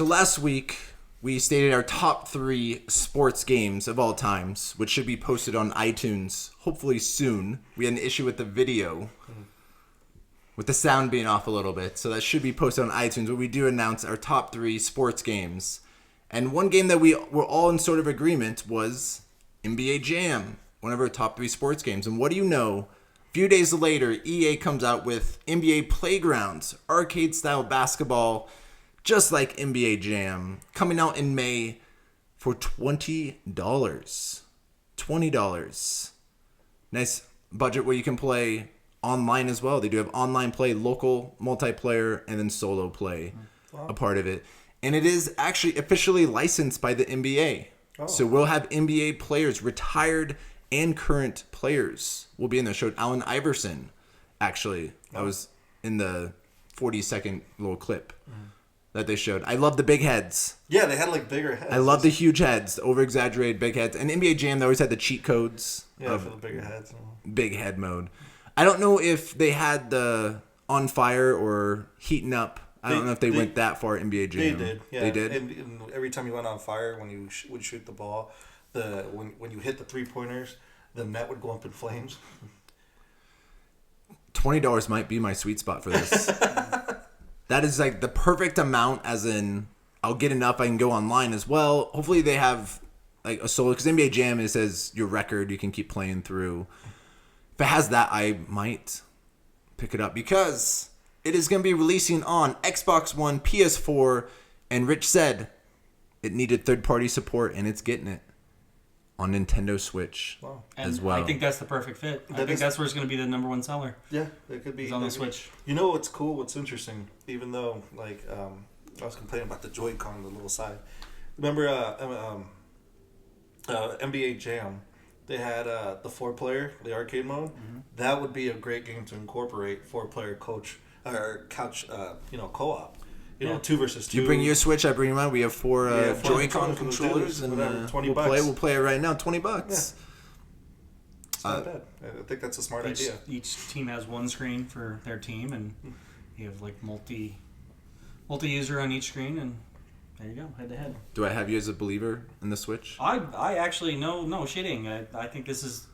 So last week, we stated our top 3 sports games of all times, which should be posted on iTunes hopefully soon. We had an issue with the video, with the sound being off a little bit, so that should be posted on iTunes, where we do announce our top 3 sports games. And one game that we were all in sort of agreement was NBA Jam, one of our top 3 sports games. And what do you know? A few days later, EA comes out with NBA Playgrounds, arcade-style basketball, just like NBA Jam, coming out in May for $20. $20. Nice budget where you can play online as well. They do have online play, local multiplayer, and then solo play, a part of it. And it is actually officially licensed by the NBA. Oh. So we'll have NBA players, retired and current players, will be in there. Showed Allen Iverson, actually. I was in the 40-second little clip that they showed. I love the big heads. Yeah, they had like bigger heads. I love the huge heads, the over-exaggerated big heads. And NBA Jam, they always had the cheat codes of for the bigger heads. Big head mode. I don't know if they had the on fire or heating up. I don't know if they went that far at NBA Jam. They did. Yeah. They did? And every time you went on fire, when you would shoot the ball, when you hit the three-pointers, the net would go up in flames. $20 might be my sweet spot for this. That is like the perfect amount, as in I'll get enough I can go online as well. Hopefully they have like a solo, because NBA Jam, it says your record, you can keep playing through. If it has that, I might pick it up, because it is going to be releasing on Xbox One, PS4, and Rich said it needed third-party support, and it's getting it on Nintendo Switch as well. I think that's the perfect fit. I think that's where it's going to be the number one seller. Yeah, it could be. It's on the Switch. You know what's cool, what's interesting, even though like I was complaining about the Joy-Con, the little side. Remember NBA Jam? They had the 4-player, the arcade mode. Mm-hmm. That would be a great game to incorporate 4-player couch co-op. 2 versus 2. You bring your Switch, I bring mine. We have 4 Joy-Con controllers, and $20. We'll play it right now. $20. Yeah. It's not bad. I think that's a smart idea. Each team has one screen for their team, and you have like multi-user on each screen, and there you go, head to head. Do I have you as a believer in the Switch? I actually no shitting. I think this is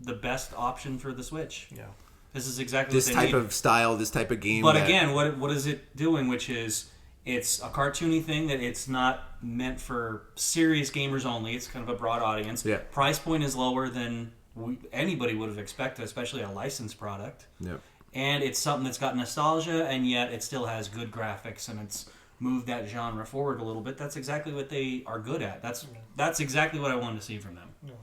the best option for the Switch. Yeah. This is exactly this what they type need. of style, this type of game. But again, what is it doing? Which is, it's a cartoony thing that it's not meant for serious gamers only. It's kind of a broad audience. Yeah. Price point is lower than anybody would have expected, especially a licensed product. Yep. And it's something that's got nostalgia, and yet it still has good graphics, and it's moved that genre forward a little bit. That's exactly what they are good at. That's exactly what I wanted to see from them. Yeah.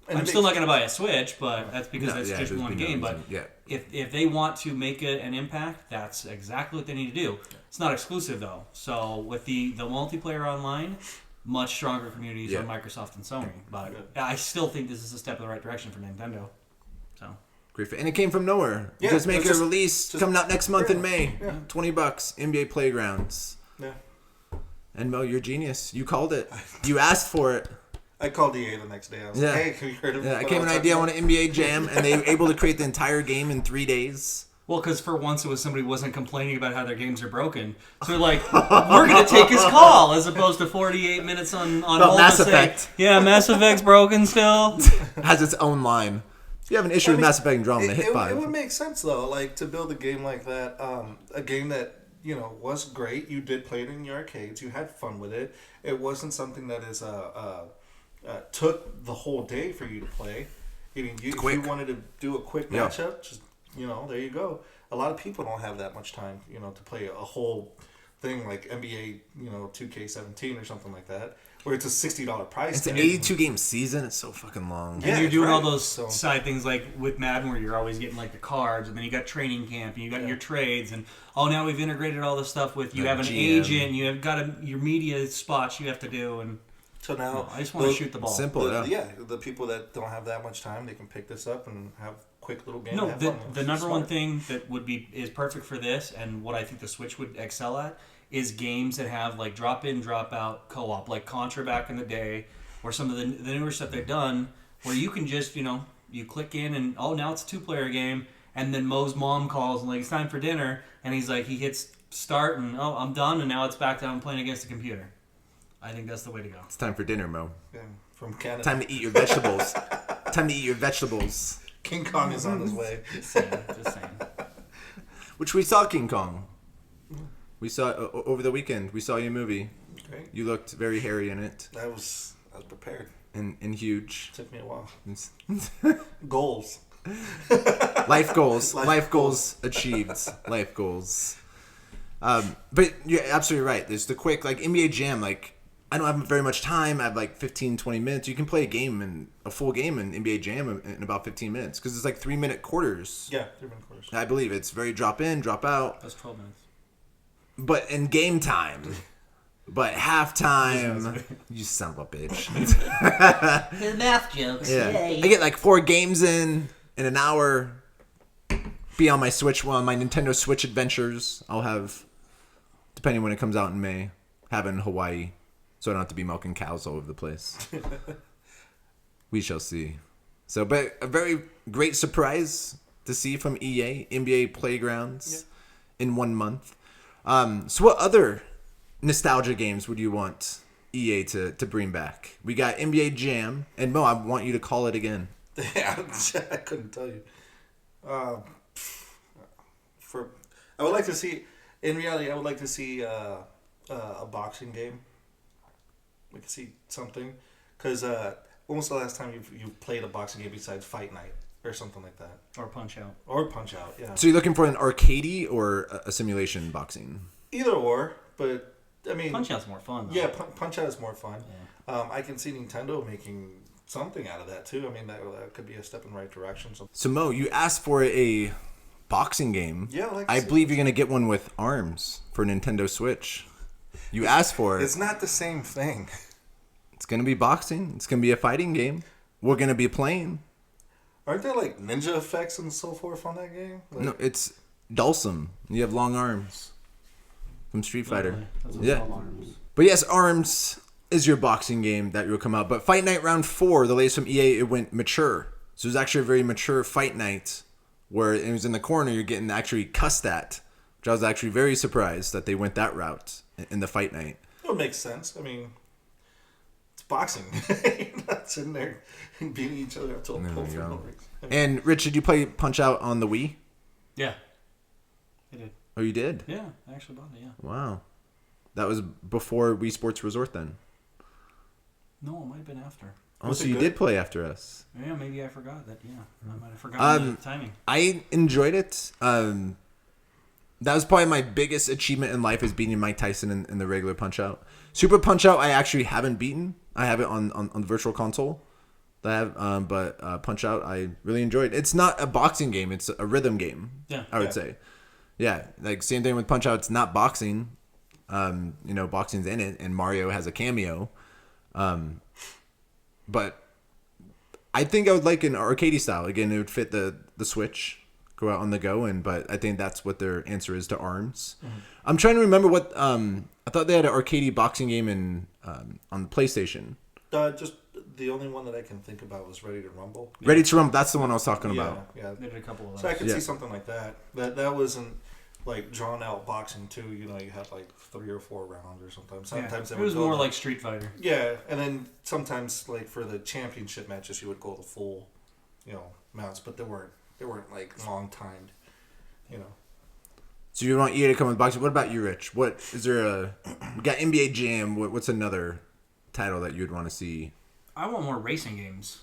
I'm still not going to buy a Switch, but that's because that's just one game. But if they want to make an impact, that's exactly what they need to do. It's not exclusive, though. So with the multiplayer online, much stronger communities on Microsoft and Sony. But I still think this is a step in the right direction for Nintendo. So great. And it came from nowhere. You just make a release coming out next month in May. Yeah. $20. NBA Playgrounds. Yeah. And Mo, you're a genius. You called it. You asked for it. I called EA the next day. I was like, hey, can you heard of I came with an idea on an NBA Jam, and they were able to create the entire game in 3 days. Well, because for once it was somebody who wasn't complaining about how their games are broken. So they're like, we're going to take his call, as opposed to 48 minutes on hold Mass Effect. Yeah, Mass Effect's broken still. Has its own line. If you have an issue with Mass Effect and draw them to hit 5. It would make sense, though, like to build a game like that. A game that, was great. You did play it in your arcades. You had fun with it. It wasn't something that is took the whole day for you to play. If you wanted to do a quick matchup, just there you go. A lot of people don't have that much time, to play a whole thing like NBA, 2K17 or something like that, where it's a $60 price. It's an 82-game season. It's so fucking long. And you're doing all those side things like with Madden, where you're always getting like the cards, and then you got training camp, and you got your trades, and now we've integrated all this stuff with you have an agent, you have got your media spots you have to do, and. So now, I just want to shoot the ball. Simple, the people that don't have that much time, they can pick this up and have quick little games. No, the number one thing that is perfect for this, and what I think the Switch would excel at, is games that have like drop in, drop out co-op, like Contra back in the day, or some of the newer stuff they've done, where you can just you click in and now it's a 2-player game, and then Mo's mom calls and like it's time for dinner, and he's like he hits start and I'm done, and now it's back to I'm playing against the computer. I think that's the way to go. It's time for dinner, Mo. Yeah, from Canada. Time to eat your vegetables. Time to eat your vegetables. King Kong is on his way. Just saying. Which we saw King Kong. We saw over the weekend. We saw your movie. Great. You looked very hairy in it I was prepared. and huge. Took me a while. Goals. Life goals. Life Life goals achieved. Life goals. But you're absolutely right. There's the quick, like, NBA Jam, like, I don't have very much time. I have like 15, 20 minutes. You can play a full game in NBA Jam in about 15 minutes because it's like 3-minute quarters. Yeah, 3-minute quarters. I believe it's very drop in, drop out. That's 12 minutes. But in game time, but halftime, you son of a bitch. The math jokes. Yeah, Yay. I get like 4 games in an hour. Be on my Switch, my Nintendo Switch adventures. I'll have, depending when it comes out in May, have in Hawaii, so I don't have to be milking cows all over the place. We shall see. So, but a very great surprise to see from EA, NBA Playgrounds, in 1 month. So what other nostalgia games would you want EA to bring back? We got NBA Jam, and Mo, I want you to call it again. Yeah, I couldn't tell you. I would like to see. In reality, I would like to see a boxing game. We could see something, because when was the last time you played a boxing game besides Fight Night or something like that? Or Punch Out. Or Punch Out, yeah. So you're looking for an arcadey or a simulation boxing? Either or, but I mean, Punch Out's more fun, though. yeah, Punch Out is more fun. Yeah. I can see Nintendo making something out of that too. I mean, that could be a step in the right direction. So Mo, you asked for a boxing game. Yeah, I believe you're gonna get one with ARMS for Nintendo Switch. You asked for it. It's not the same thing. It's gonna be boxing. It's gonna be a fighting game. We're gonna be playing. Aren't there like ninja effects and so forth on that game? Like, No, it's Dulcim. You have long arms from Street Fighter. That's what Yeah. all arms. But yes, ARMS is your boxing game that will come out. But Fight Night Round 4, the latest from EA, it went mature. So it was actually a very mature Fight Night where it was in the corner, you're getting actually cussed at, which I was actually very surprised that they went that route in the Fight Night. it makes sense. I mean, it's boxing. You're not sitting there and beating each other up to a pulp for no reason. And Rich, did you play Punch Out on the Wii? Yeah. I did. Oh, you did? Yeah, I actually bought it, yeah. Wow. That was before Wii Sports Resort then. No, it might have been after. Oh, Was so it you good? did play after us. Yeah, maybe I forgot that. Yeah, I might have forgotten the timing. I enjoyed it. That was probably my biggest achievement in life is beating Mike Tyson in the regular Punch Out. Super Punch Out, I actually haven't beaten. I have it on the Virtual Console. But Punch Out, I really enjoyed. It's not a boxing game; it's a rhythm game. Yeah. I would say. Yeah, like same thing with Punch Out. It's not boxing. Boxing's in it, and Mario has a cameo. But I think I would like an arcade style. Again, it would fit the Switch, go out on the go, but I think that's what their answer is to ARMS. Mm-hmm. I'm trying to remember what I thought they had an arcade boxing game on the PlayStation. Just the only one that I can think about was Ready to Rumble. Ready to Rumble. That's the one I was talking about. Yeah. They did a couple of those. So I could Yeah. see something like that. That wasn't like drawn out boxing too. You had like 3 or 4 rounds or something. Sometimes it they was would go more to- like Street Fighter. Yeah, and then sometimes like for the championship matches, you would go the full, mounts, but they weren't like long timed, So you want EA to come with boxing? What about you, Rich? What is there we got NBA Jam. What's another title that you'd want to see? I want more racing games.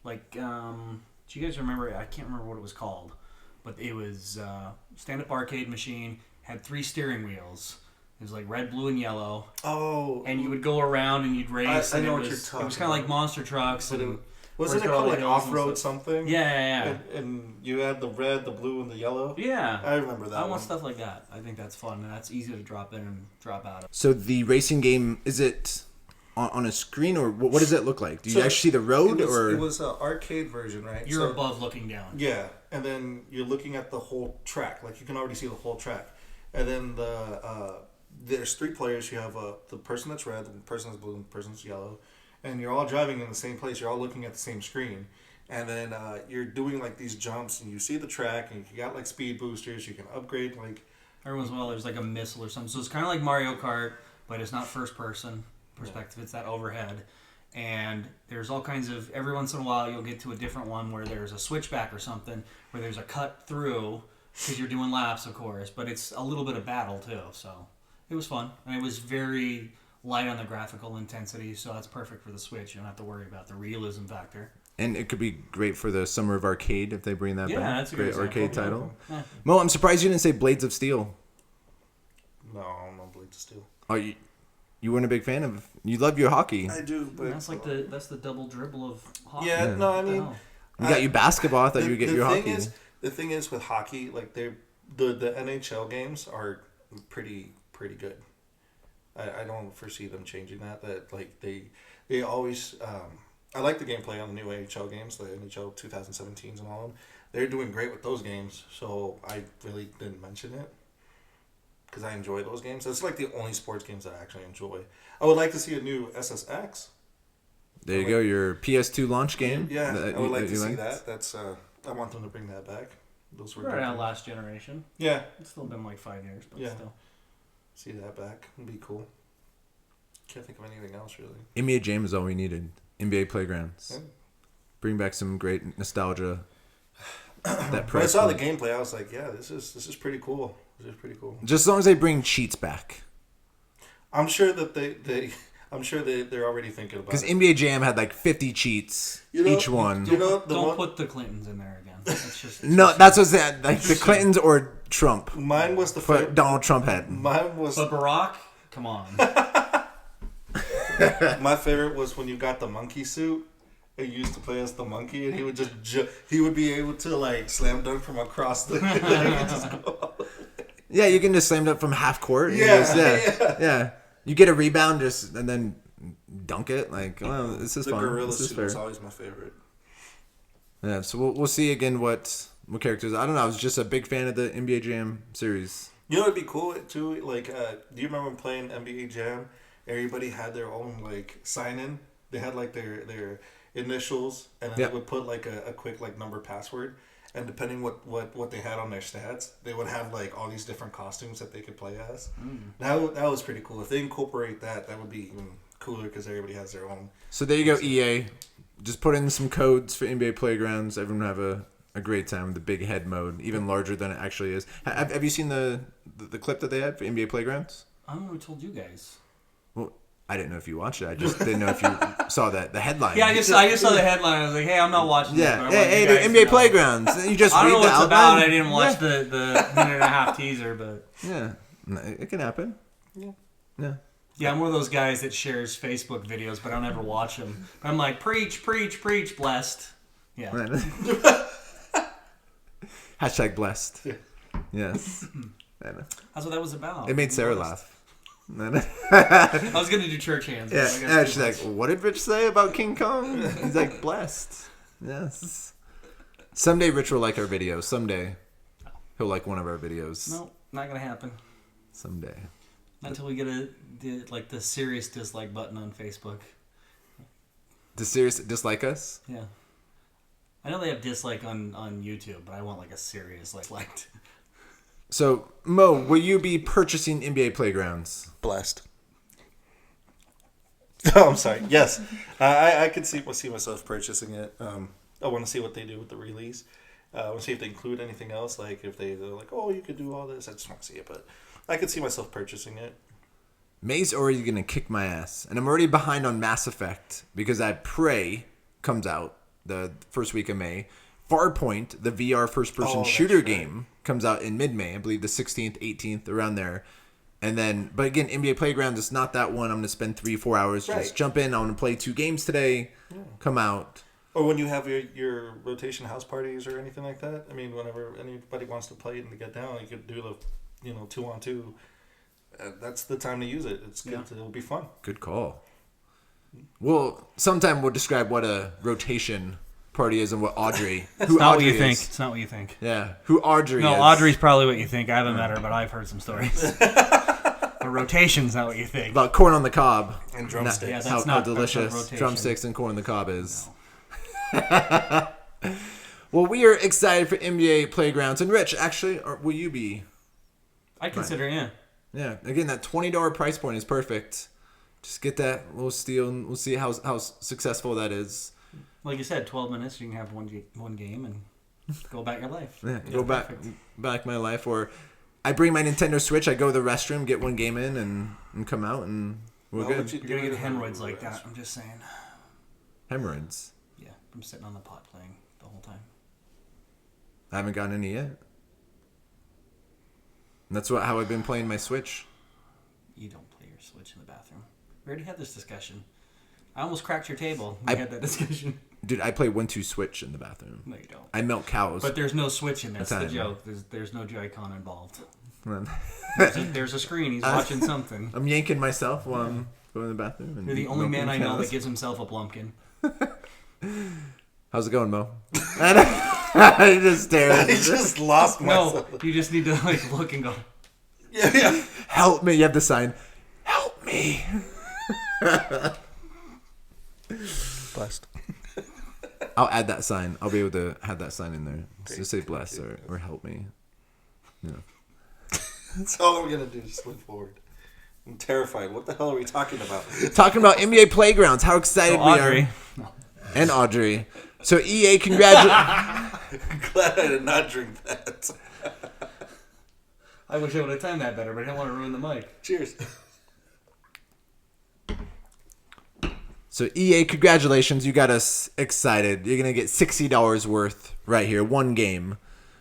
Like, do you guys remember? I can't remember what it was called, but it was stand-up arcade machine. Had 3 steering wheels. It was like red, blue, and yellow. Oh, And you would go around and you'd race. I and know it what was, you're talking It was kind of like about. monster trucks. But And, wasn't it where's all called the like hills and off road stuff? something? yeah. And you had the red, the blue, and the yellow. Yeah. I remember that. I one. want stuff like that. I think that's fun and that's easy to drop in and drop out of. So the racing game, is it on a screen or what does it look like? Do you So actually see the road It was an arcade version, right? You're above looking down. Yeah, and then you're looking at the whole track. Like you can already see the whole track. And then there's 3 players. You have the person that's red, the person that's blue, and the person that's yellow. And you're all driving in the same place. You're all looking at the same screen. And then you're doing like these jumps, and you see the track, and you got like speed boosters. You can upgrade like Every once in a while, there's like a missile or something. So it's kind of like Mario Kart, but it's not first-person perspective. It's that overhead. And there's all kinds of... Every once in a while, you'll get to a different one where there's a switchback or something, where there's a cut through, because you're doing laps, of course. But it's a little bit of battle, too. So it was fun. And it was very light on the graphical intensity, so that's perfect for the Switch. You don't have to worry about the realism factor. And it could be great for the Summer of Arcade if they bring that back. Yeah, that's a great good arcade example. title. Yeah. Mo, I'm surprised you didn't say Blades of Steel. No, I'm not Blades of Steel. Oh, you weren't a big fan of... You love your hockey. I do, but That's the double dribble of hockey. yeah, no, I mean, You got you basketball. I thought you would get your hockey. The thing is with hockey, like the NHL games are pretty good. I don't foresee them changing that. That like they always. I like the gameplay on the new NHL games, the NHL 2017s and all of them. They're doing great with those games, so I really didn't mention it because I enjoy those games. It's like the only sports games that I actually enjoy. I would like to see a new SSX. There you go, your PS2 launch game. Yeah, I would like to see liked. that. That's I want them to bring that back. Those were Right good. out last generation. Yeah, It's still been like 5 years, but Yeah. still. see that back. It'd be cool. Can't think of anything else really. NBA Jam is all we needed. NBA Playgrounds. Yeah. Bring back some great nostalgia. That When I price saw the point. gameplay, I was like, "Yeah, this is pretty cool. This is pretty cool." Just as long as they bring cheats back. I'm sure that they're already thinking about Because it. NBA Jam had like 50 cheats each one. You know, the Don't one, put the Clintons in there again. It's just No, that's what's that. Like the Clintons or Trump. mine was the But favorite. Donald Trump had. Mine was But Barack, come on. my favorite was when you got the monkey suit. And you used to play as the monkey, and he would just he would be able to like slam dunk from across the. Just go. Yeah, you can just slam it up from half court. And Yeah, yeah. You get a rebound and then dunk it. Like, well, this is The fun. gorilla This is suit was fair. always my favorite. Yeah, so we'll see again what characters. I don't know. I was just a big fan of the NBA Jam series. You know, it'd be cool too. Like, do you remember playing NBA Jam? Everybody had their own like sign in. They had like their initials, and then Yeah. they would put like a quick like number password. And depending what they had on their stats, they would have like all these different costumes that they could play as. That was pretty cool. If they incorporate that, that would be even cooler because everybody has their own. So there you go, EA. Just put in some codes for NBA Playgrounds. Everyone have a great time with the big head mode, even larger than it actually is. Have you seen the clip that they had for NBA Playgrounds? I don't know who told you guys. Well, I didn't know if you watched it. I just didn't know if you saw the headline. Yeah, I just saw the headline. I was like, hey, I'm not watching this. Yeah. but I want Hey, you dude, guys to NBA know. Playgrounds. You just I don't read know the what it's outline. about. I didn't watch the minute and a half teaser, but Yeah. No, it can happen. Yeah. yeah, I'm one of those guys that shares Facebook videos, but I don't ever watch them. But I'm like, preach, preach, preach, blessed. Yeah. Hashtag blessed. Yes. That's what that was about. It made Sarah laugh. I was going to do church hands. but I Yeah, guess she's like, what did Rich say about King Kong? He's like, blessed. Yes. Someday Rich will like our videos. Someday he'll like one of our videos. no, not going to happen. Someday. Not until we get the serious dislike button on Facebook. Does serious dislike us? Yeah. I know they have dislike on YouTube, but I want like a serious liked. So, Mo, will you be purchasing NBA Playgrounds? Blessed. Oh, I'm sorry. Yes, I could see myself purchasing it. I want to see what they do with the release. I want to see if they include anything else. Like if they're like, oh, you could do all this. I just want to see it, but I could see myself purchasing it. May's already going to kick my ass. And I'm already behind on Mass Effect because that Prey comes out the first week of May. Farpoint, the VR first-person shooter right. game, comes out in mid-May. I believe the 16th, 18th, around there. And then, but again, NBA Playgrounds, it's not that one I'm going to spend 3-4 hours. Right. Just jump in. I want to play 2 games today. Come out. Or when you have your rotation house parties or anything like that. I mean, whenever anybody wants to play and to get down, you could do the 2-on-2. That's the time to use it. It's good. Yeah. It'll be fun. Good call. Well, sometime we'll describe what a rotation party is and what Audrey. Who It's not what Audrey you is. think. It's not what you think. Yeah, who Audrey No, is. Audrey's probably what you think. I haven't met her, but I've heard some stories. The rotation's not what you think. About corn on the cob. And drumsticks. Yeah, How, that's how not delicious rotation. drumsticks and corn on the cob is. Well, we are excited for NBA Playgrounds. And Rich, actually, will you be I consider, yeah. Yeah, again, that $20 price point is perfect. Just get that little steal, and we'll see how successful that is. Like you said, 12 minutes, you can have one game and go about your life. Yeah, go back my life. Or I bring my Nintendo Switch, I go to the restroom, get one game in, and come out, and we're good. You're going to get hemorrhoids like that, I'm just saying. Hemorrhoids? Yeah, I'm sitting on the pot playing the whole time. I haven't gotten any yet. And that's how I've been playing my Switch. You don't play your Switch in the bathroom. We already had this discussion. I almost cracked your table. We had that discussion. Dude, I play 1-2 Switch in the bathroom. No, you don't. I milk cows. But there's no Switch in there. That's the joke. There's no Joy-Con involved. There's a screen. He's watching something. I'm yanking myself while I'm going to the bathroom. And you're the only man I know that gives himself a Blumpkin. How's it going, Mo? I just stare. I just lost myself. No, you just need to look and go. Yeah. Help me! You have the sign. Help me! Blessed. I'll add that sign. I'll be able to have that sign in there. Just say bless or help me. Yeah. That's all we're gonna do. Just look forward. I'm terrified. What the hell are we talking about? Talking about NBA Playgrounds. How excited we are. No. And Audrey. So EA, congratulations. Glad I did not drink that. I wish I would have timed that better, but I didn't want to ruin the mic. Cheers. So EA, congratulations. You got us excited. You're going to get $60 worth right here. One game.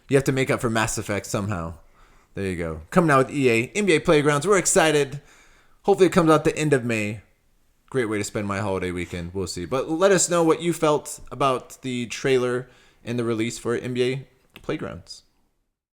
You have to make up for Mass Effect somehow. There you go. Coming out with EA. NBA Playgrounds. We're excited. Hopefully it comes out the end of May. Great way to spend my holiday weekend. We'll see. But let us know what you felt about the trailer and the release for NBA Playgrounds.